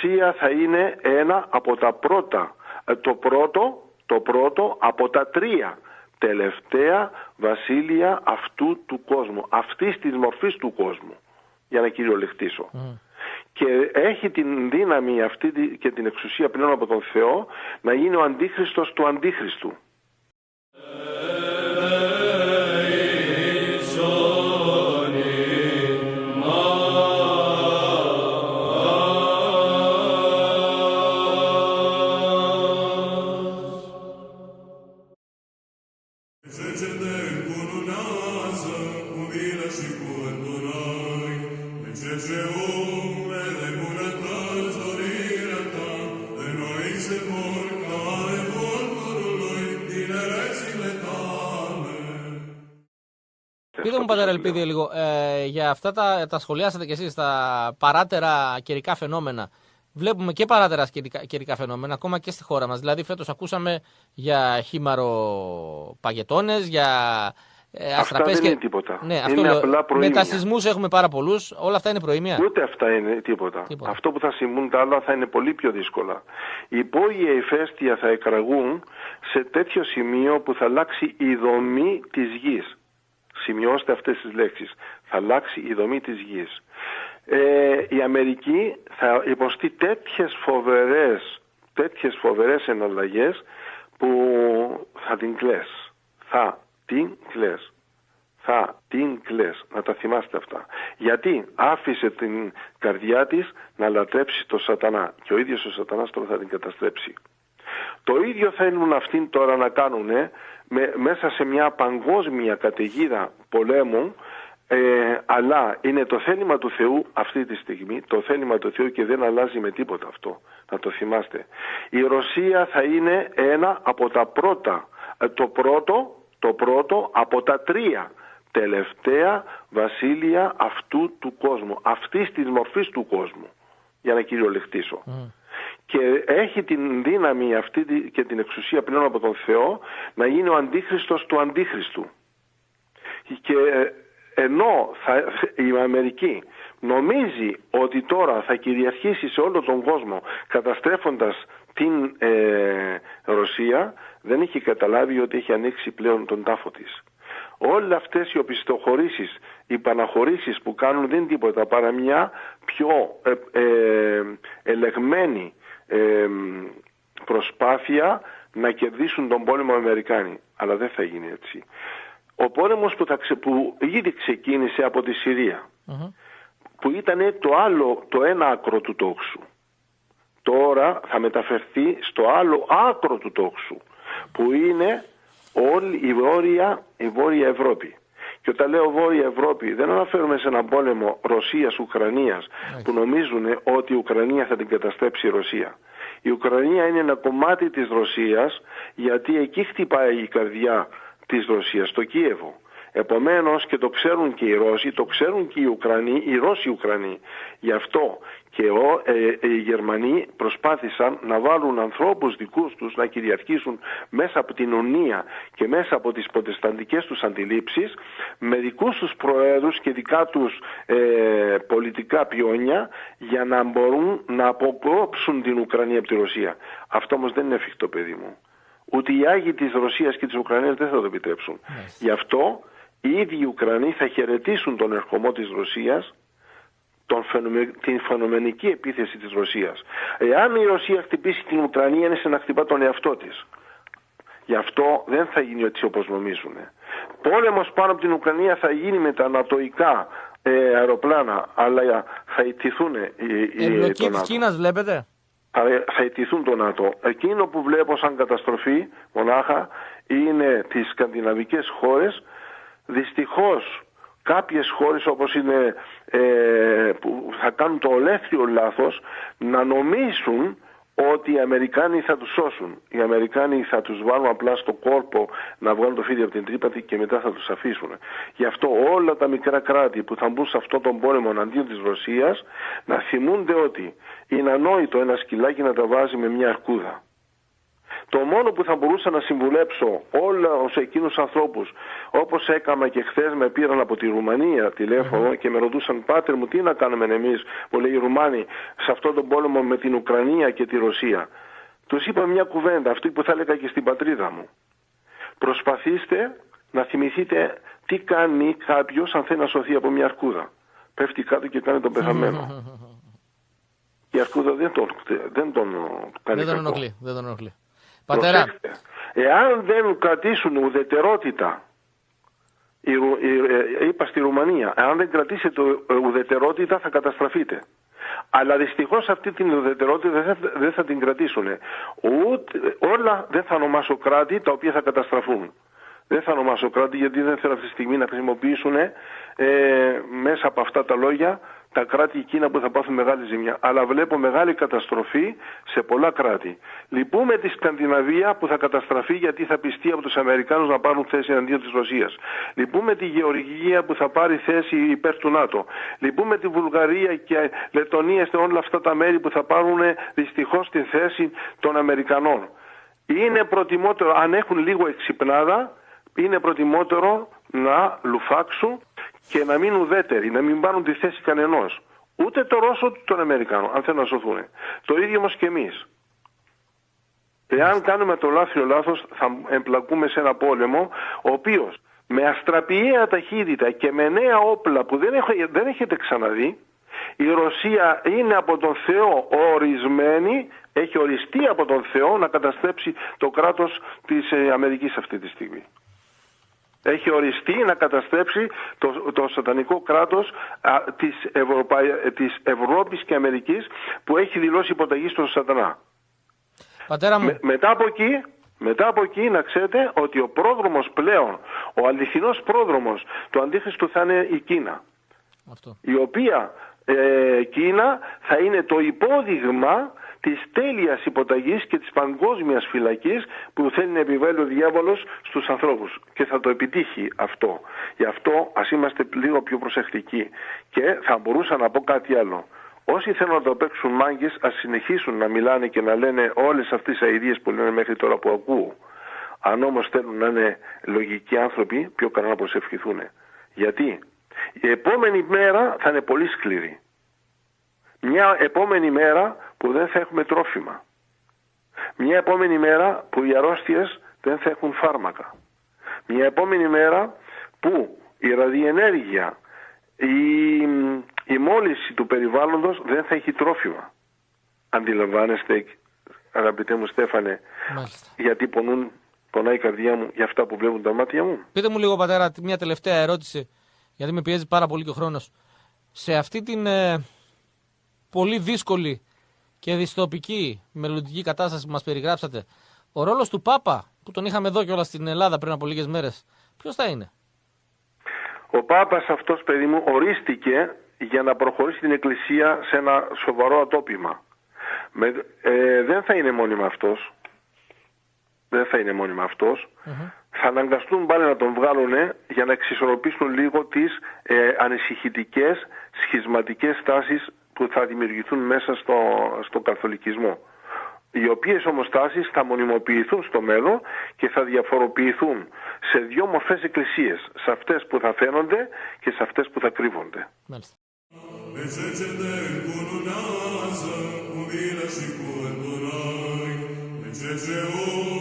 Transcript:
Ρωσία θα είναι ένα από τα πρώτα, το πρώτο από τα 3 τελευταία βασίλεια αυτού του κόσμου, αυτής της μορφής του κόσμου, για να κυριολεκτήσω. Και έχει την δύναμη αυτή και την εξουσία πλέον από τον Θεό να γίνει ο αντίχριστος του αντίχριστου. Πείτε μου, πατέρα Ελπίδη, λίγο για αυτά τα σχολιάσατε κι εσείς, τα παράτερα καιρικά φαινόμενα. Βλέπουμε και παράτερα καιρικά φαινόμενα, ακόμα και στη χώρα μας. Δηλαδή, φέτος ακούσαμε για χήμαρο-παγετώνες, για αστραπές. Αυτά δεν είναι τίποτα. Ναι, είναι απλά προήμια. Μετασυσμούς έχουμε πάρα πολλούς. Όλα αυτά είναι προήμια. Ούτε αυτά είναι τίποτα. Αυτό που θα συμβούν τα άλλα θα είναι πολύ πιο δύσκολα. Οι υπόγεια ηφαίστεια θα εκραγούν σε τέτοιο σημείο που θα αλλάξει η δομή της γης. Σημειώστε αυτές τις λέξεις. Θα αλλάξει η δομή της γης. Η Αμερική θα υποστεί τέτοιες φοβερές εναλλαγές που θα την κλαις. Θα την κλαις. Να τα θυμάστε αυτά. Γιατί άφησε την καρδιά της να λατρέψει το σατανά. Και ο ίδιος ο σατανάς τώρα θα την καταστρέψει. Το ίδιο θέλουν αυτοί τώρα να κάνουν μέσα σε μια παγκόσμια καταιγίδα πολέμου, αλλά είναι το θέλημα του Θεού αυτή τη στιγμή, το θέλημα του Θεού, και δεν αλλάζει με τίποτα αυτό. Να το θυμάστε. Η Ρωσία θα είναι ένα από τα πρώτα, το πρώτο από τα 3 τελευταία βασίλεια αυτού του κόσμου, αυτής της μορφής του κόσμου, για να κυριολεκτήσω. Και έχει την δύναμη αυτή και την εξουσία πλέον από τον Θεό να γίνει ο αντίχριστος του αντίχριστου. Και ενώ η Αμερική νομίζει ότι τώρα θα κυριαρχήσει σε όλο τον κόσμο καταστρέφοντας την Ρωσία, δεν έχει καταλάβει ότι έχει ανοίξει πλέον τον τάφο της. Όλες αυτές οι οπισθοχωρήσεις, οι παναχωρήσεις που κάνουν δεν είναι τίποτα παρά μια πιο ελεγμένη προσπάθεια να κερδίσουν τον πόλεμο Αμερικάνοι. Αλλά δεν θα γίνει έτσι. Ο πόλεμος που ήδη ξεκίνησε από τη Συρία, που ήταν το ένα άκρο του τόξου, τώρα θα μεταφερθεί στο άλλο άκρο του τόξου, που είναι όλη η Βόρεια Ευρώπη. Και όταν λέω Βόρεια Ευρώπη, δεν αναφέρομαι σε έναν πόλεμο Ρωσίας-Ουκρανίας που νομίζουν ότι η Ουκρανία θα την καταστρέψει η Ρωσία. Η Ουκρανία είναι ένα κομμάτι της Ρωσίας, γιατί εκεί χτυπάει η καρδιά της Ρωσίας, το Κίεβο. Επομένως, και το ξέρουν και οι Ρώσοι, το ξέρουν και οι Ουκρανοί, οι Ρώσοι Ουκρανοί. Γι' αυτό και οι Γερμανοί προσπάθησαν να βάλουν ανθρώπους δικούς τους να κυριαρχήσουν μέσα από την Ουνία και μέσα από τις προτεσταντικές τους αντιλήψεις, με δικούς τους προέδρους και δικά τους πολιτικά πιόνια, για να μπορούν να αποκόψουν την Ουκρανία από τη Ρωσία. Αυτό όμως δεν είναι εφικτό, παιδί μου. Ούτε οι Άγιοι της Ρωσίας και της Ουκρανίας δεν θα το επιτρέψουν. Γι' αυτό οι ίδιοι οι Ουκρανοί θα χαιρετήσουν τον ερχομό της Ρωσίας, την φαινομενική επίθεση της Ρωσίας. Εάν η Ρωσία χτυπήσει την Ουκρανία, είναι σε να χτυπά τον εαυτό της. Γι' αυτό δεν θα γίνει έτσι όπως νομίζουν. Πόλεμος πάνω από την Ουκρανία θα γίνει με τα ανατοϊκά αεροπλάνα, αλλά θα ιτηθούν εμπλοκή της Κίνας βλέπετε. Θα ιτηθούν το ΝΑΤΟ. Εκείνο που βλέπω σαν καταστροφή μονάχα είναι τις σκανδιναβικές χώρες. Δυστυχώς κάποιες χώρες όπως είναι που θα κάνουν το ολέθριο λάθος να νομίσουν ότι οι Αμερικάνοι θα τους σώσουν. Οι Αμερικάνοι θα τους βάλουν απλά στο κόρπο να βγάλουν το φίδι από την τρύπα και μετά θα τους αφήσουν. Γι' αυτό όλα τα μικρά κράτη που θα μπουν σε αυτόν τον πόλεμο εναντίον της Ρωσίας να θυμούνται ότι είναι ανόητο ένα σκυλάκι να τα βάζει με μια αρκούδα. Το μόνο που θα μπορούσα να συμβουλέψω όλους εκείνους ανθρώπους, όπως έκανα και χθες με πήραν από τη Ρουμανία τηλέφωνο και με ρωτούσαν, πάτερ μου, τι να κάνουμε εμείς, μου λέει οι Ρουμάνοι, σε αυτόν τον πόλεμο με την Ουκρανία και τη Ρωσία. Τους είπα μια κουβέντα, αυτή που θα έλεγα και στην πατρίδα μου. Προσπαθήστε να θυμηθείτε τι κάνει κάποιος αν θέλει να σωθεί από μια αρκούδα. Πέφτει κάτω και κάνει τον πεθαμένο. Η αρκούδα δεν τον ενοχλεί. Πατέρα, εάν δεν κρατήσουν ουδετερότητα, είπα στη Ρουμανία, εάν δεν κρατήσετε ουδετερότητα θα καταστραφείτε. Αλλά δυστυχώς αυτή την ουδετερότητα δεν θα την κρατήσουν. Όλα δεν θα ονομάσω κράτη τα οποία θα καταστραφούν. Δεν θα ονομάσω κράτη γιατί δεν θέλω αυτή τη στιγμή να χρησιμοποιήσουν μέσα από αυτά τα λόγια τα κράτη εκείνα που θα πάθουν μεγάλη ζημιά. Αλλά βλέπω μεγάλη καταστροφή σε πολλά κράτη. Λυπούμε τη Σκανδιναβία που θα καταστραφεί γιατί θα πιστεί από τους Αμερικάνους να πάρουν θέση εναντίον της Ρωσίας. Λυπούμε τη Γεωργία που θα πάρει θέση υπέρ του ΝΑΤΟ. Λυπούμε τη Βουλγαρία και Λετωνία σε όλα αυτά τα μέρη που θα πάρουν δυστυχώς τη θέση των Αμερικανών. Είναι προτιμότερο, αν έχουν λίγο εξυπνάδα, είναι προτιμότερο να λουφάξουν και να μείνουν ουδέτεροι, να μην πάρουν τη θέση κανενός. Ούτε το Ρώσο ούτε τον Αμερικάνο, αν θέλουν να σωθούν. Το ίδιο όμως και εμείς. Εάν κάνουμε το λάθος, θα εμπλακούμε σε ένα πόλεμο, ο οποίος με αστραπιαία ταχύτητα και με νέα όπλα που δεν έχετε ξαναδεί, η Ρωσία είναι από τον Θεό ορισμένη, έχει οριστεί από τον Θεό να καταστρέψει το κράτος της Αμερικής αυτή τη στιγμή. Έχει οριστεί να καταστρέψει το σατανικό κράτος της Ευρώπης και Αμερικής που έχει δηλώσει υποταγή στον σατανά. Πατέρα μου. Μετά από εκεί να ξέρετε ότι ο πρόδρομος πλέον, ο αληθινός πρόδρομος του Αντίχριστου θα είναι η Κίνα. Αυτό. Η οποία Κίνα θα είναι το υπόδειγμα της τέλειας υποταγής και της παγκόσμιας φυλακής που θέλει να επιβάλλει ο διάβολος στους ανθρώπους. Και θα το επιτύχει αυτό. Γι' αυτό ας είμαστε λίγο πιο προσεκτικοί. Και θα μπορούσα να πω κάτι άλλο. Όσοι θέλουν να το παίξουν μάγκες, ας συνεχίσουν να μιλάνε και να λένε όλες αυτές τις αηδίες που λένε μέχρι τώρα που ακούω. Αν όμως θέλουν να είναι λογικοί άνθρωποι, πιο καλά να προσευχηθούν. Γιατί η επόμενη μέρα θα είναι πολύ σκληρή. Μια επόμενη μέρα που δεν θα έχουμε τρόφιμα. Μια επόμενη μέρα που οι αρρώστιες δεν θα έχουν φάρμακα. Μια επόμενη μέρα που η ραδιενέργεια, η μόλυνση του περιβάλλοντος δεν θα έχει τρόφιμα. Αντιλαμβάνεστε, αγαπητέ μου Στέφανε, γιατί πονάει η καρδιά μου για αυτά που βλέπουν τα μάτια μου. Πείτε μου λίγο, πατέρα, μια τελευταία ερώτηση, γιατί με πιέζει πάρα πολύ και ο χρόνος. Σε αυτή την πολύ δύσκολη και δυστοπική μελλοντική κατάσταση που μας περιγράψατε, ο ρόλος του Πάπα, που τον είχαμε εδώ κιόλας στην Ελλάδα πριν από λίγες μέρες, ποιος θα είναι? Ο Πάπας αυτός, παιδί μου, ορίστηκε για να προχωρήσει την Εκκλησία σε ένα σοβαρό ατόπιμα. Δεν θα είναι μόνιμα αυτός. Δεν θα είναι μόνιμα αυτός. Θα αναγκαστούν πάλι να τον βγάλουν για να εξισορροπήσουν λίγο τις ανησυχητικές, σχισματικές τάσεις που θα δημιουργηθούν μέσα στο καθολικισμό. Οι οποίες όμως τάσεις θα μονιμοποιηθούν στο μέλλον και θα διαφοροποιηθούν σε δύο μορφές εκκλησίες. Σε αυτές που θα φαίνονται και σε αυτές που θα κρύβονται. Μάλιστα. Málesτα.